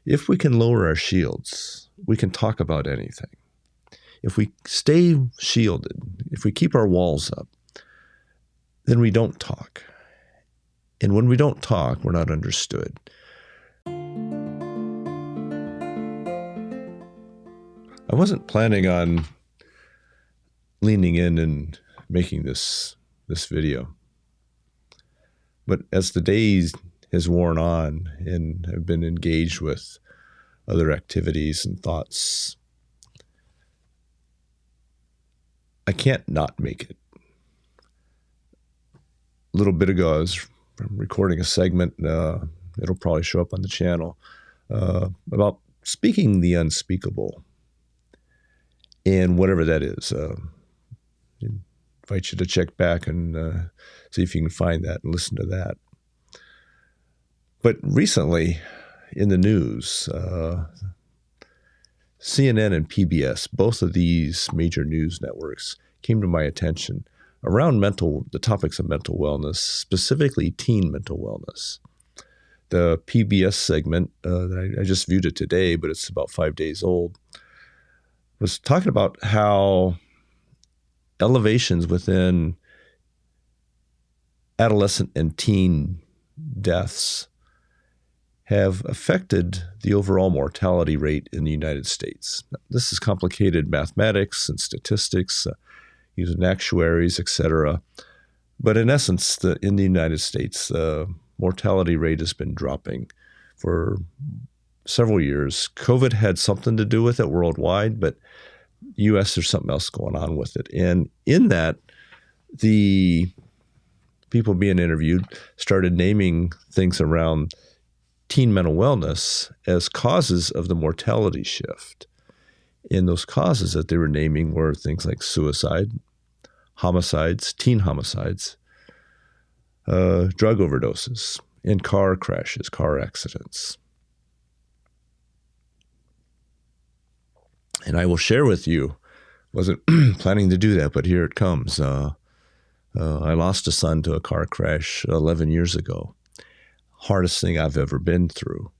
If we can lower our shields, we can talk about anything. If we stay shielded, if we keep our walls up, then we don't talk. And when we don't talk, we're not understood. I wasn't planning on leaning in and making this video. But as the days has worn on and I've been engaged with other activities and thoughts, I can't not make it. A little bit ago, I was recording a segment, it'll probably show up on the channel, about speaking the unspeakable. And whatever that is, I invite you to check back and see if you can find that and listen to that. But recently in the news, CNN and PBS, both of these major news networks, came to my attention around the topics of mental wellness, specifically teen mental wellness. The PBS segment, I just viewed it today, but it's about 5 days old, was talking about how elevations within adolescent and teen deaths have affected the overall mortality rate in the United States. This is complicated mathematics and statistics, using actuaries, etc. But in essence, in the United States, the mortality rate has been dropping for several years. COVID had something to do with it worldwide, but U.S., there's something else going on with it. And in that, the people being interviewed started naming things around teen mental wellness as causes of the mortality shift. And those causes that they were naming were things like suicide, homicides, teen homicides, drug overdoses, and car crashes, car accidents. And I will share with you, wasn't planning to do that, but here it comes. I lost a son to a car crash 11 years ago. Hardest thing I've ever been through.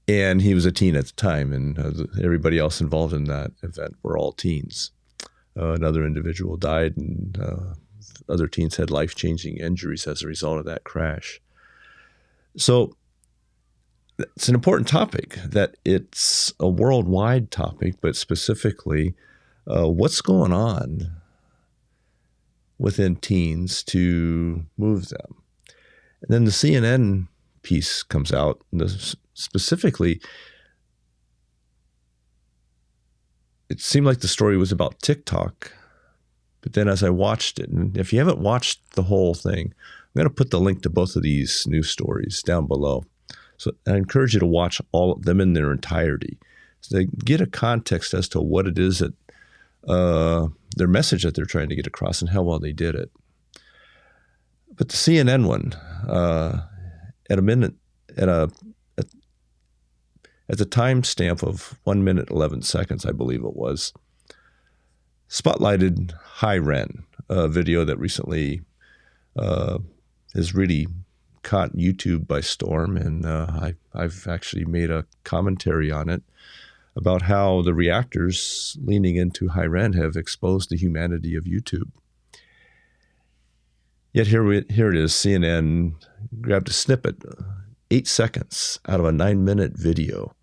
And he was a teen at the time, and everybody else involved in that event were all teens. Another individual died, and other teens had life-changing injuries as a result of that crash. So it's an important topic, that it's a worldwide topic, but specifically what's going on within teens to move them. And then the CNN piece comes out, and specifically, it seemed like the story was about TikTok. But then as I watched it, and if you haven't watched the whole thing, I'm going to put the link to both of these news stories down below. So I encourage you to watch all of them in their entirety, so they get a context as to what it is that their message that they're trying to get across and how well they did it. But the CNN one, at the timestamp of 1 minute 11 seconds, I believe it was, spotlighted high ren, a video that recently has really caught YouTube by storm, and I've actually made a commentary on it about how the reactors leaning into high ren have exposed the humanity of YouTube. Yet here it is, CNN grabbed a snippet, 8 seconds out of a 9-minute video,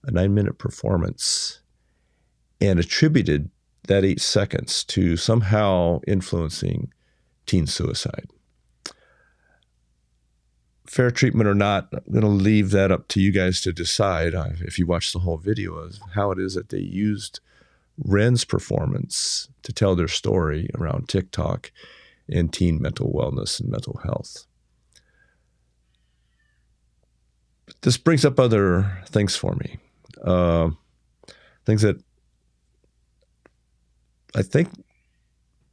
a 9-minute performance, and attributed that 8 seconds to somehow influencing teen suicide. Fair treatment or not, I'm going to leave that up to you guys to decide if you watch the whole video of how it is that they used Ren's performance to tell their story around TikTok and teen mental wellness and mental health. This brings up other things for me. Things that I think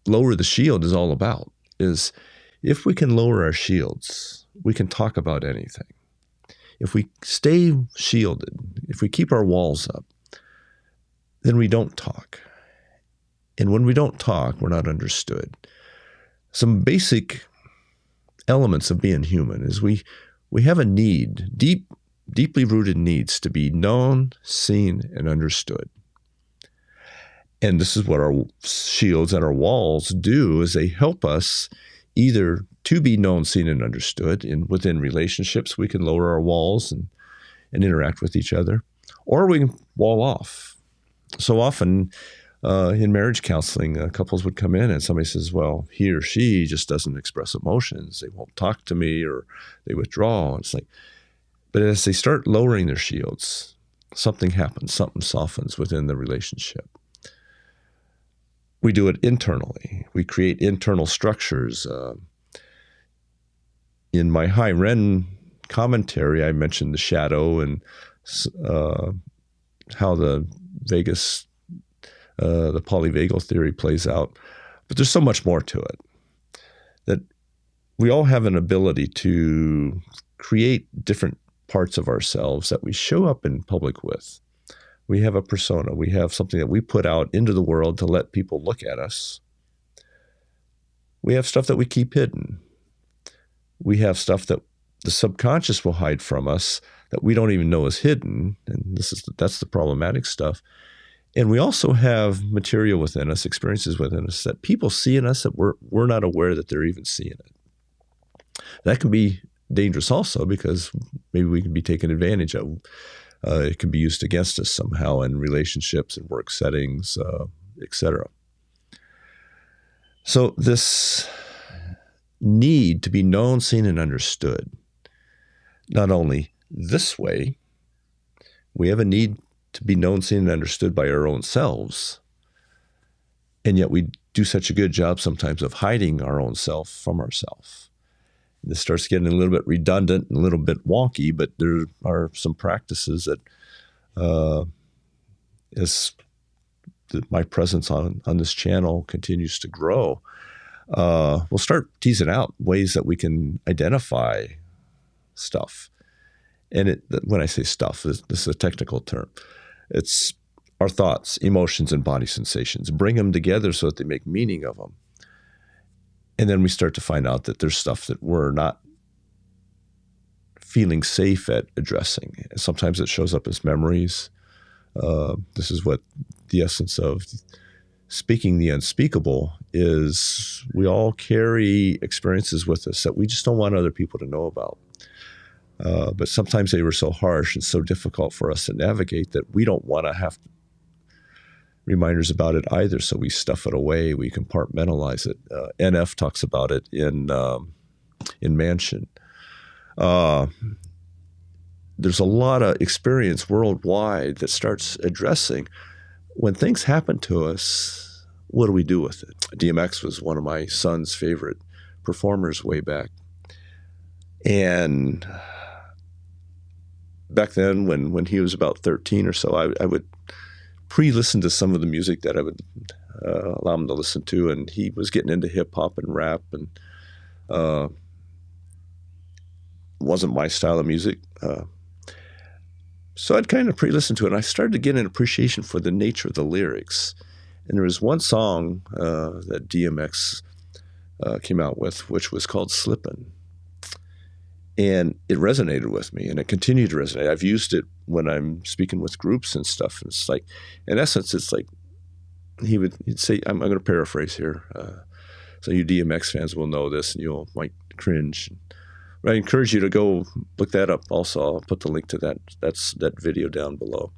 Lower the Shield is all about, is if we can lower our shields, we can talk about anything. If we stay shielded, if we keep our walls up, then we don't talk. And when we don't talk, we're not understood. Some basic elements of being human is we have a need, deeply rooted needs to be known, seen, and understood. And this is what our shields and our walls do, is they help us either to be known, seen, and understood. Within relationships, we can lower our walls and interact with each other, or we can wall off. So often in marriage counseling, couples would come in and somebody says, well, he or she just doesn't express emotions. They won't talk to me, or they withdraw. And it's like, but as they start lowering their shields, something happens, something softens within the relationship. We do it internally. We create internal structures. In my high REN commentary, I mentioned the shadow and how the polyvagal theory plays out. But there's so much more to it, that we all have an ability to create different parts of ourselves that we show up in public with. We have a persona. We have something that we put out into the world to let people look at us. We have stuff that we keep hidden. We have stuff that the subconscious will hide from us that we don't even know is hidden. And that's the problematic stuff. And we also have material within us, experiences within us that people see in us that we're not aware that they're even seeing it. That can be dangerous also, because maybe we can be taken advantage of. It can be used against us somehow in relationships and work settings, etc. So this need to be known, seen, and understood, not only this way, we have a need to be known, seen, and understood by our own selves, and yet we do such a good job sometimes of hiding our own self from ourselves. This starts getting a little bit redundant and a little bit wonky, but there are some practices that, as my presence on this channel continues to grow, we'll start teasing out ways that we can identify stuff. And when I say stuff, this is a technical term. It's our thoughts, emotions, and body sensations. Bring them together so that they make meaning of them. And then we start to find out that there's stuff that we're not feeling safe at addressing. Sometimes it shows up as memories. This is what the essence of speaking the unspeakable is. We all carry experiences with us that we just don't want other people to know about. But sometimes they were so harsh and so difficult for us to navigate that we don't want to have reminders about it either, so we stuff it away. We compartmentalize it. NF talks about it in Mansion. There's a lot of experience worldwide that starts addressing when things happen to us, what do we do with it? DMX was one of my son's favorite performers way back. And back then, when he was about 13 or so, I would pre-listen to some of the music that I would allow him to listen to, and he was getting into hip-hop and rap, and wasn't my style of music. So I'd kind of pre-listen to it, and I started to get an appreciation for the nature of the lyrics. And there was one song that DMX came out with, which was called Slippin'. And it resonated with me, and it continued to resonate. I've used it when I'm speaking with groups and stuff. And it's like, in essence, it's like he'd say, I'm going to paraphrase here. So you DMX fans will know this, and you might cringe. But I encourage you to go look that up. Also, I'll put the link to that video down below.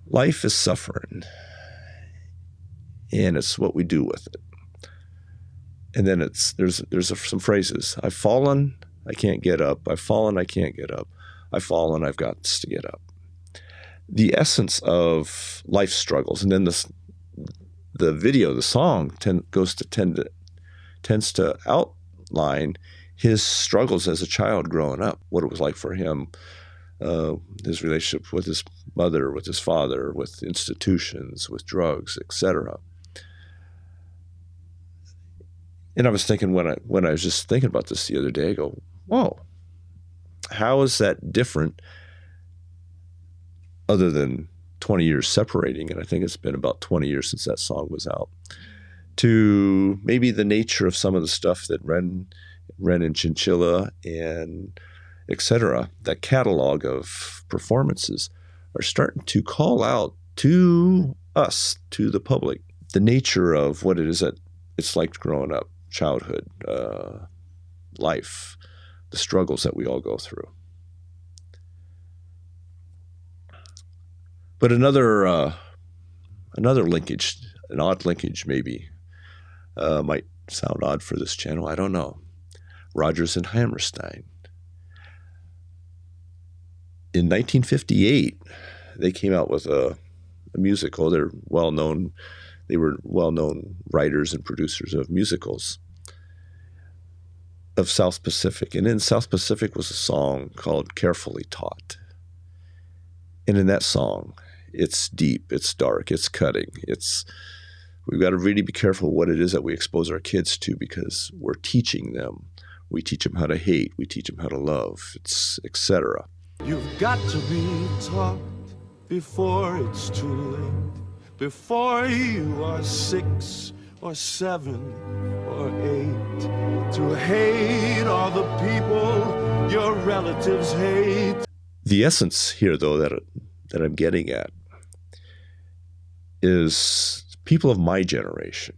Life is suffering, and it's what we do with it. And then there's some phrases. I've fallen, I can't get up. I've fallen, I can't get up. I've fallen, I've got to get up. The essence of life struggles. And then the video, the song tends to outline his struggles as a child growing up, what it was like for him, his relationship with his mother, with his father, with institutions, with drugs, etc. And I was thinking when I was just thinking about this the other day, I go, whoa, how is that different other than 20 years separating? And I think it's been about 20 years since that song was out, to maybe the nature of some of the stuff that Ren Ren and Chinchilla and etc., that catalog of performances are starting to call out to us, to the public, the nature of what it is that it's like growing up, childhood, life, the struggles that we all go through. But another linkage, an odd linkage maybe, might sound odd for this channel, I don't know. Rodgers and Hammerstein. In 1958, they came out with a musical. They were well-known writers and producers of musicals of South Pacific. And in South Pacific was a song called Carefully Taught. And in that song, it's deep, it's dark, it's cutting. We've got to really be careful what it is that we expose our kids to, because we're teaching them. We teach them how to hate. We teach them how to love, etc. You've got to be taught before it's too late, before you are 6 or 7 or 8, to hate all the people your relatives hate. The essence here, though, that I'm getting at is people of my generation,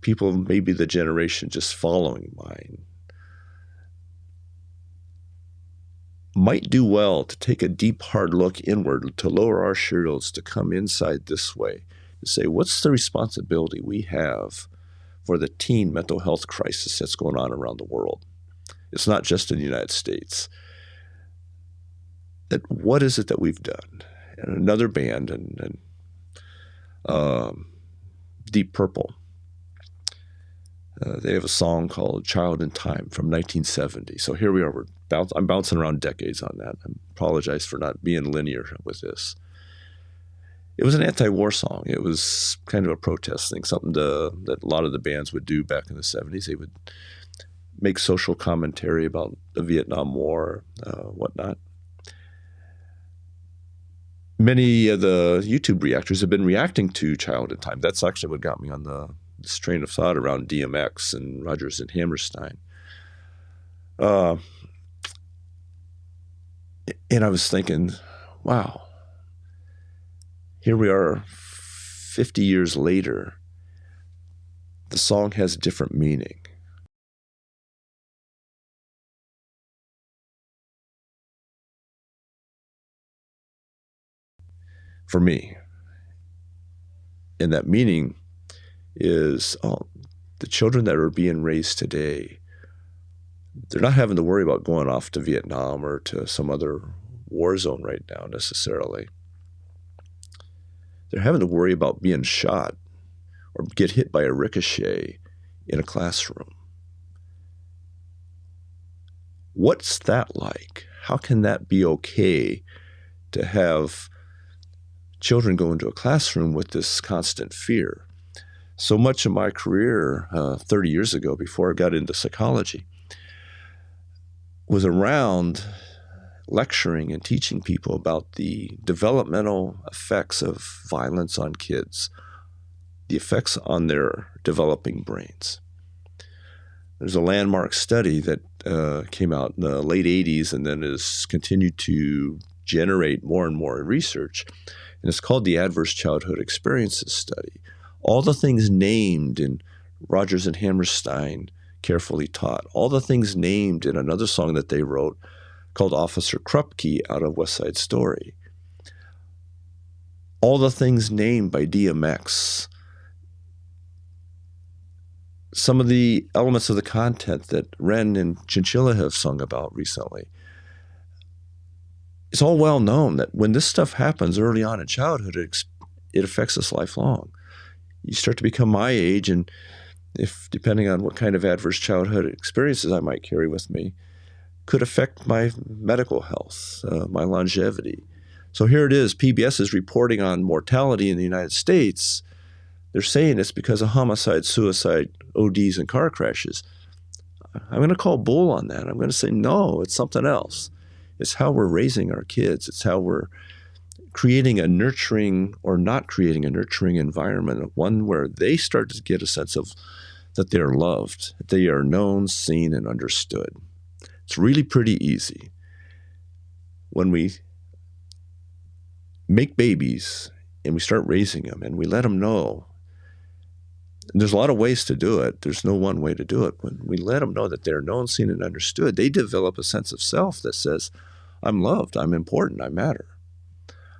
people maybe the generation just following mine, might do well to take a deep, hard look inward, to lower our shields, to come inside this way, to say, what's the responsibility we have for the teen mental health crisis that's going on around the world? It's not just in the United States. That what is it that we've done? And another band, and Deep Purple, they have a song called Child in Time from 1970. So here we are. I'm bouncing around decades on that. I apologize for not being linear with this. It was an anti-war song. It was kind of a protest thing, something that a lot of the bands would do back in the 70s. They would make social commentary about the Vietnam War, whatnot. Many of the YouTube reactors have been reacting to Child in Time. That's actually what got me on this train of thought around DMX and Rodgers and Hammerstein. And I was thinking, wow, here we are 50 years later. The song has different meaning. For me. And that meaning is the children that are being raised today, they're not having to worry about going off to Vietnam or to some other war zone right now necessarily. They're having to worry about being shot or get hit by a ricochet in a classroom. What's that like? How can that be okay to have children go into a classroom with this constant fear? So much of my career 30 years ago, before I got into psychology, was around lecturing and teaching people about the developmental effects of violence on kids, the effects on their developing brains. There's a landmark study that came out in the late 80s and then has continued to generate more and more research. And it's called the Adverse Childhood Experiences Study. All the things named in Rodgers and Hammerstein, Carefully Taught, all the things named in another song that they wrote called Officer Krupke out of West Side Story, all the things named by DMX, some of the elements of the content that Ren and Chinchilla have sung about recently. It's all well known that when this stuff happens early on in childhood, it affects us lifelong. You start to become my age, and if depending on what kind of adverse childhood experiences I might carry with me, could affect my medical health, my longevity. So here it is, PBS is reporting on mortality in the United States. They're saying it's because of homicide, suicide, ODs, and car crashes. I'm going to call bull on that. I'm going to say, no, it's something else. It's how we're raising our kids. It's how we're creating a nurturing or not creating a nurturing environment, one where they start to get a sense of that they are loved, that they are known, seen, and understood. It's really pretty easy. When we make babies and we start raising them and we let them know, and there's a lot of ways to do it. There's no one way to do it. When we let them know that they're known, seen, and understood, they develop a sense of self that says, I'm loved, I'm important, I matter.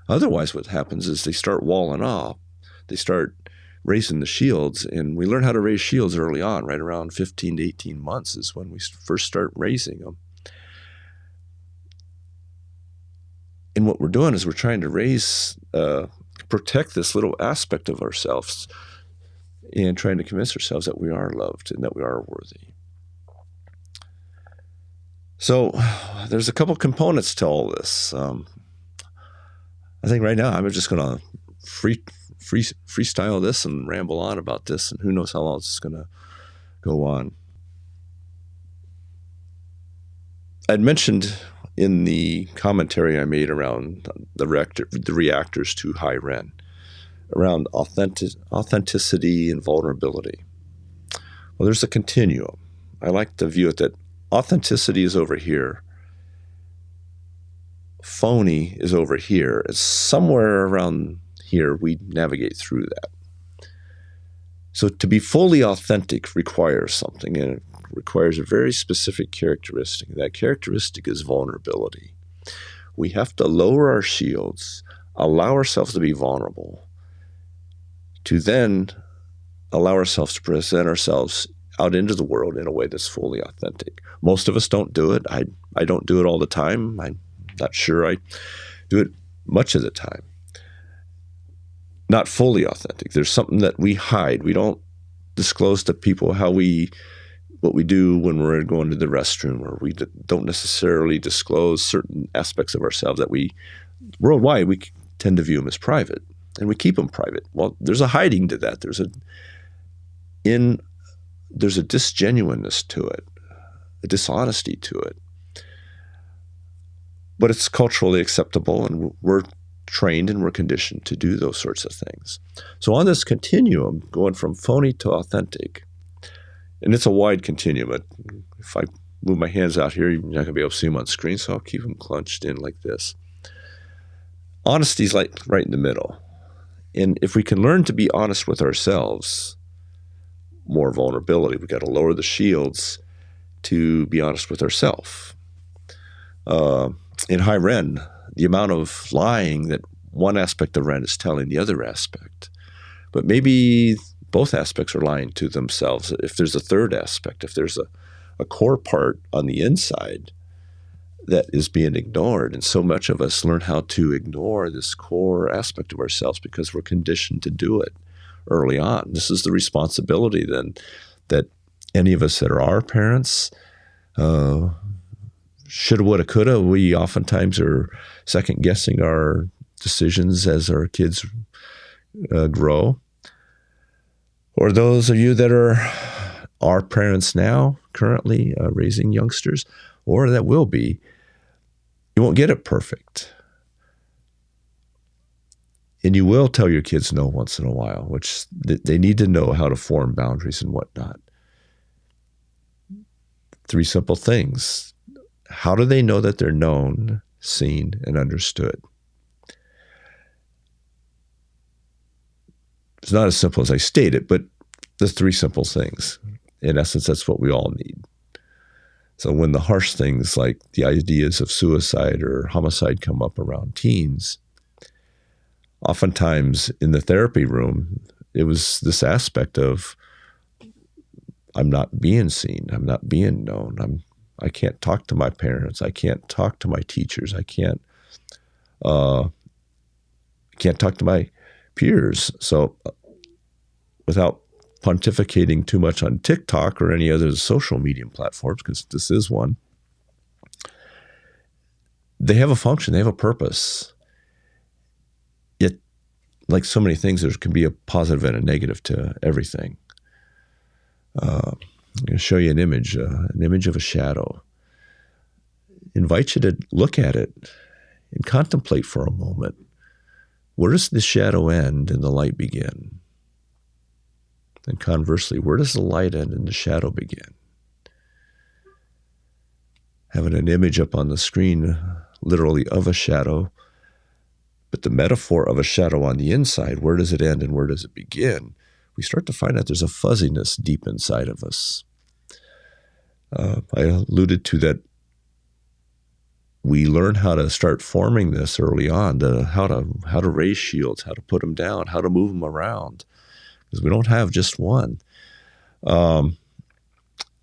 Otherwise, what happens is they start walling off. They start raising the shields, and we learn how to raise shields early on, right around 15 to 18 months is when we first start raising them. And what we're doing is we're trying to protect this little aspect of ourselves and trying to convince ourselves that we are loved and that we are worthy. So there's a couple components to all this. I think right now I'm just going to freestyle this and ramble on about this, and who knows how long it's going to go on. I'd mentioned in the commentary I made around the reactors to high Ren, around authenticity and vulnerability. Well, there's a continuum. I like to view it that authenticity is over here, phony is over here. It's somewhere around here we navigate through that. So to be fully authentic requires something, and it requires a very specific characteristic. That characteristic is vulnerability. We have to lower our shields, allow ourselves to be vulnerable, to then allow ourselves to present ourselves out into the world in a way that's fully authentic. Most of us don't do it. I don't do it all the time. I'm not sure I do it much of the time. Not fully authentic. There's something that we hide. We don't disclose to people what we do when we're going to the restroom, or we don't necessarily disclose certain aspects of ourselves that worldwide, we tend to view them as private, and we keep them private. Well, there's a hiding to that. There's a disgenuineness to it, a dishonesty to it. But it's culturally acceptable, and we're trained and we're conditioned to do those sorts of things. So on this continuum, going from phony to authentic, and it's a wide continuum. If I move my hands out here, you're not going to be able to see them on screen, so I'll keep them clenched in like this. Honesty's like right in the middle. And if we can learn to be honest with ourselves, more vulnerability. We've got to lower the shields to be honest with ourselves. In high Ren, the amount of lying that one aspect of Ren is telling the other aspect. But maybe both aspects are lying to themselves. If there's a third aspect, if there's a core part on the inside that is being ignored, and so much of us learn how to ignore this core aspect of ourselves because we're conditioned to do it early on. This is the responsibility then that any of us that are our parents, shoulda, woulda, coulda, we oftentimes are second-guessing our decisions as our kids grow. Or those of you that are our parents now, currently raising youngsters, or that will be, you won't get it perfect. And you will tell your kids no once in a while, which they need to know how to form boundaries and whatnot. 3 simple things. How do they know that they're known, seen, and understood? It's not as simple as I stated, but the 3 simple things. In essence, that's what we all need. So when the harsh things like the ideas of suicide or homicide come up around teens, oftentimes in the therapy room, it was this aspect of, I'm not being seen, I'm not being known, I can't talk to my parents, I can't talk to my teachers, I can't talk to my peers. So without pontificating too much on TikTok or any other social media platforms, because this is one, they have a function, they have a purpose. Yet, like so many things, there can be a positive and a negative to everything. I'm going to show you an image of a shadow. Invite you to look at it and contemplate for a moment. Where does the shadow end and the light begin? And conversely, where does the light end and the shadow begin? Having an image up on the screen, literally of a shadow, but the metaphor of a shadow on the inside, where does it end and where does it begin? We start to find out there's a fuzziness deep inside of us. I alluded to that we learn how to start forming this early on, how to raise shields, how to put them down, how to move them around, because we don't have just one. Then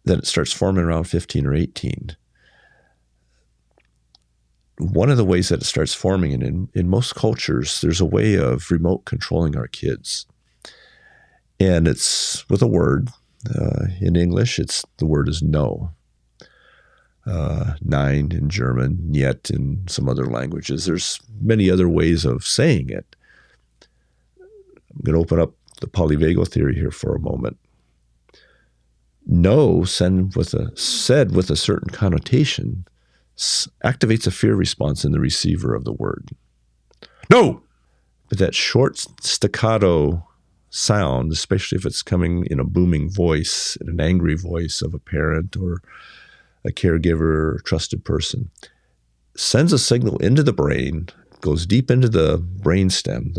it starts forming around 15 or 18. One of the ways that it starts forming, and in most cultures, there's a way of remote controlling our kids. And it's with a word. In English, the word is no. Nein in German, niet in some other languages. There's many other ways of saying it. I'm going to open up the polyvagal theory here for a moment. No, said with a certain connotation, activates a fear response in the receiver of the word. No! But that short staccato sound, especially if it's coming in a booming voice, in an angry voice of a parent or a caregiver or trusted person, sends a signal into the brain, goes deep into the brainstem,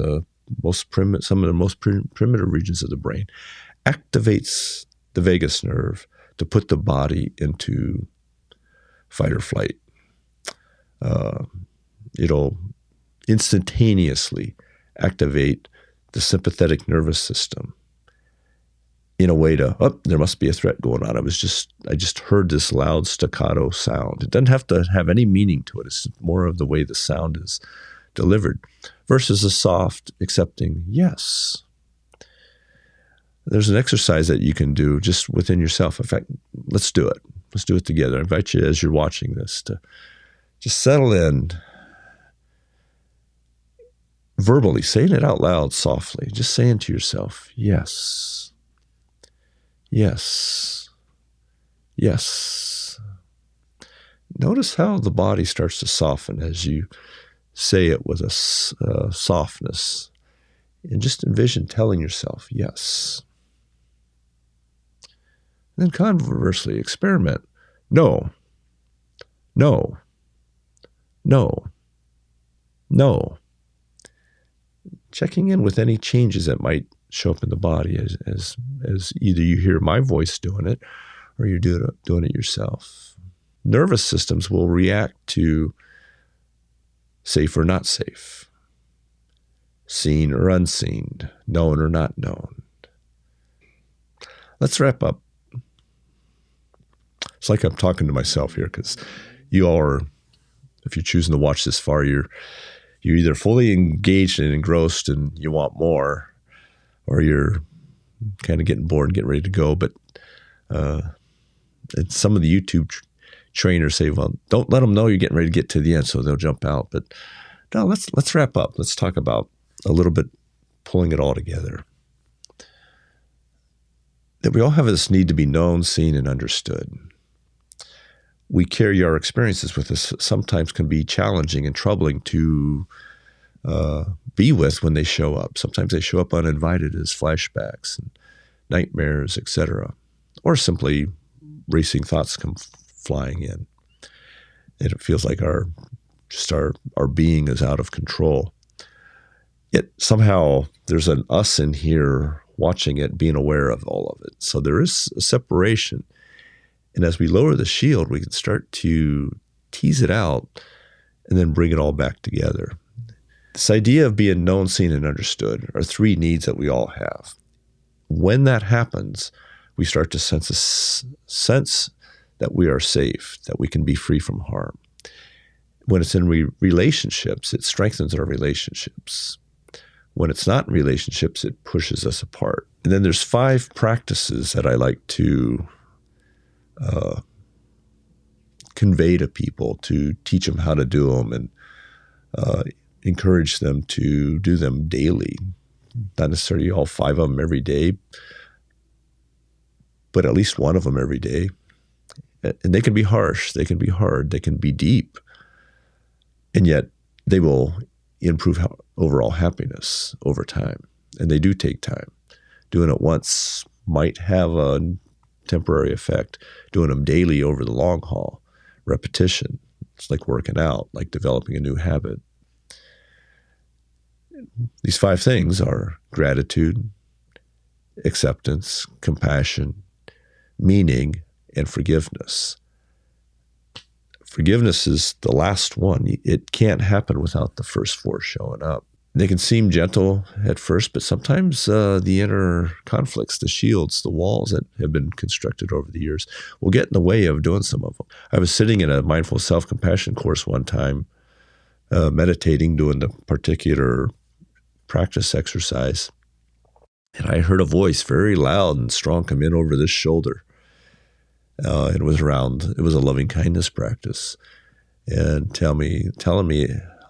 some of the most primitive regions of the brain, activates the vagus nerve to put the body into fight or flight. It'll instantaneously activate the sympathetic nervous system in a way to, there must be a threat going on. I just heard this loud staccato sound. It doesn't have to have any meaning to it. It's more of the way the sound is delivered versus a soft, accepting yes. There's an exercise that you can do just within yourself. In fact, let's do it. Let's do it together. I invite you, as you're watching this, to just settle in, verbally, saying it out loud softly, just saying to yourself, yes, yes, yes. Notice how the body starts to soften as you say it with a softness. And just envision telling yourself, yes. And then conversely, experiment. No, no, no, no. Checking in with any changes that might show up in the body as either you hear my voice doing it or you're doing it yourself. Nervous systems will react to safe or not safe, seen or unseen, known or not known. Let's wrap up. It's like I'm talking to myself here because you all are, if you're choosing to watch this far, you're either fully engaged and engrossed and you want more, or you're kind of getting bored and getting ready to go. But some of the YouTube trainers say, well, don't let them know you're getting ready to get to the end, so they'll jump out. But no, let's wrap up. Let's talk about a little bit pulling it all together. That we all have this need to be known, seen, and understood. We carry our experiences with us. Sometimes can be challenging and troubling to be with when they show up. Sometimes they show up uninvited as flashbacks and nightmares, etc., or simply racing thoughts come flying in, and it feels like our being is out of control. Yet somehow there's an us in here watching it, being aware of all of it. So there is a separation. And as we lower the shield, we can start to tease it out and then bring it all back together. This idea of being known, seen, and understood are three needs that we all have. When that happens, we start to sense that we are safe, that we can be free from harm. When it's in relationships, it strengthens our relationships. When it's not in relationships, it pushes us apart. And then there's 5 practices that I like to convey to people, to teach them how to do them and encourage them to do them daily. Not necessarily all 5 of them every day, but at least one of them every day. And they can be harsh, they can be hard, they can be deep, and yet they will improve overall happiness over time. And they do take time. Doing it once might have a temporary effect. Doing them daily over the long haul, repetition. It's like working out, like developing a new habit. These 5 things are gratitude, acceptance, compassion, meaning, and forgiveness. Forgiveness is the last one. It can't happen without the first 4 showing up. They can seem gentle at first, but sometimes the inner conflicts, the shields, the walls that have been constructed over the years will get in the way of doing some of them. I was sitting in a mindful self-compassion course one time, meditating, doing the particular practice exercise, and I heard a voice very loud and strong come in over this shoulder. It was a loving kindness practice, and telling me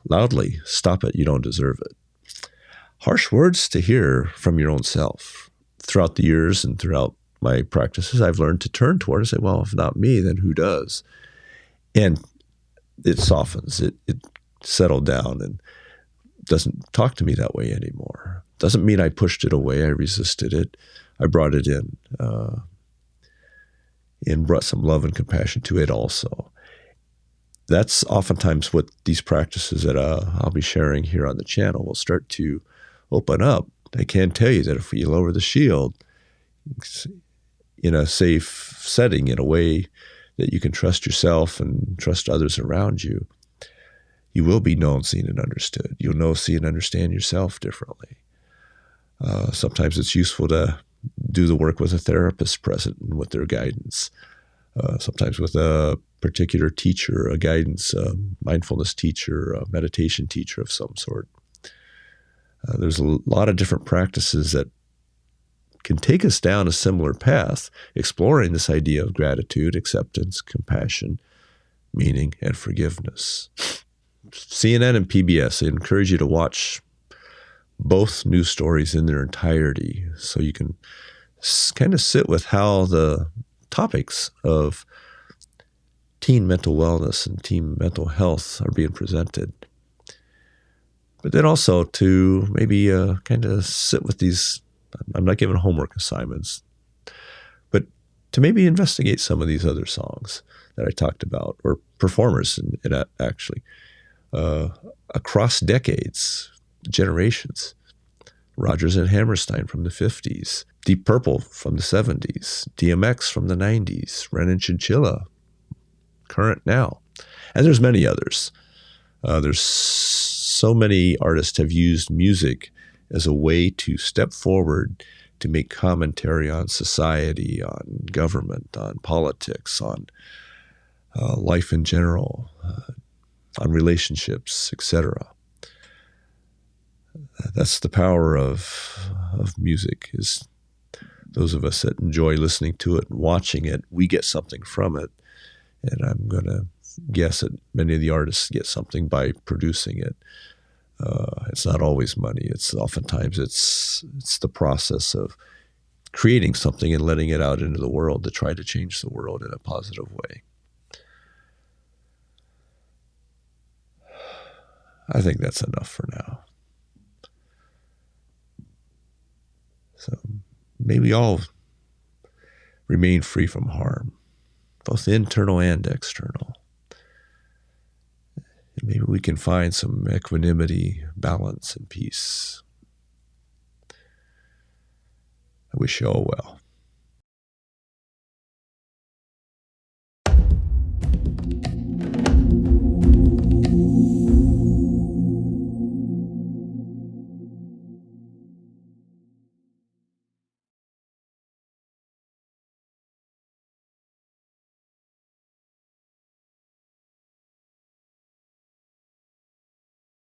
loudly, "Stop it, you don't deserve it." Harsh words to hear from your own self. Throughout the years and throughout my practices, I've learned to turn toward and say, well, if not me, then who does? And it softens, it settled down and doesn't talk to me that way anymore. Doesn't mean I pushed it away, I resisted it. I brought it in and brought some love and compassion to it also. That's oftentimes what these practices that I'll be sharing here on the channel will start to open up. I can tell you that if you lower the shield in a safe setting, in a way that you can trust yourself and trust others around you, you will be known, seen, and understood. You'll know, see, and understand yourself differently. Sometimes it's useful to do the work with a therapist present and with their guidance. Sometimes with a particular teacher, a guidance, mindfulness teacher, a meditation teacher of some sort. There's a lot of different practices that can take us down a similar path, exploring this idea of gratitude, acceptance, compassion, meaning, and forgiveness. CNN and PBS, I encourage you to watch both news stories in their entirety so you can kind of sit with how the topics of teen mental wellness and teen mental health are being presented. But then also to maybe kind of sit with these, I'm not giving homework assignments, but to maybe investigate some of these other songs that I talked about, or performers actually, across decades, generations. Rodgers and Hammerstein from the 50s, Deep Purple from the 70s, DMX from the 90s, Ren and Chinchilla, current now. And there's many others. There's so many artists have used music as a way to step forward to make commentary on society, on government, on politics, on life in general, on relationships, etc. That's the power of music, is those of us that enjoy listening to it and watching it, we get something from it. And I'm going to guess that many of the artists get something by producing it. It's not always money. Oftentimes it's the process of creating something and letting it out into the world to try to change the world in a positive way. I think that's enough for now. So may we all remain free from harm, both internal and external. And maybe we can find some equanimity, balance, and peace. I wish you all well.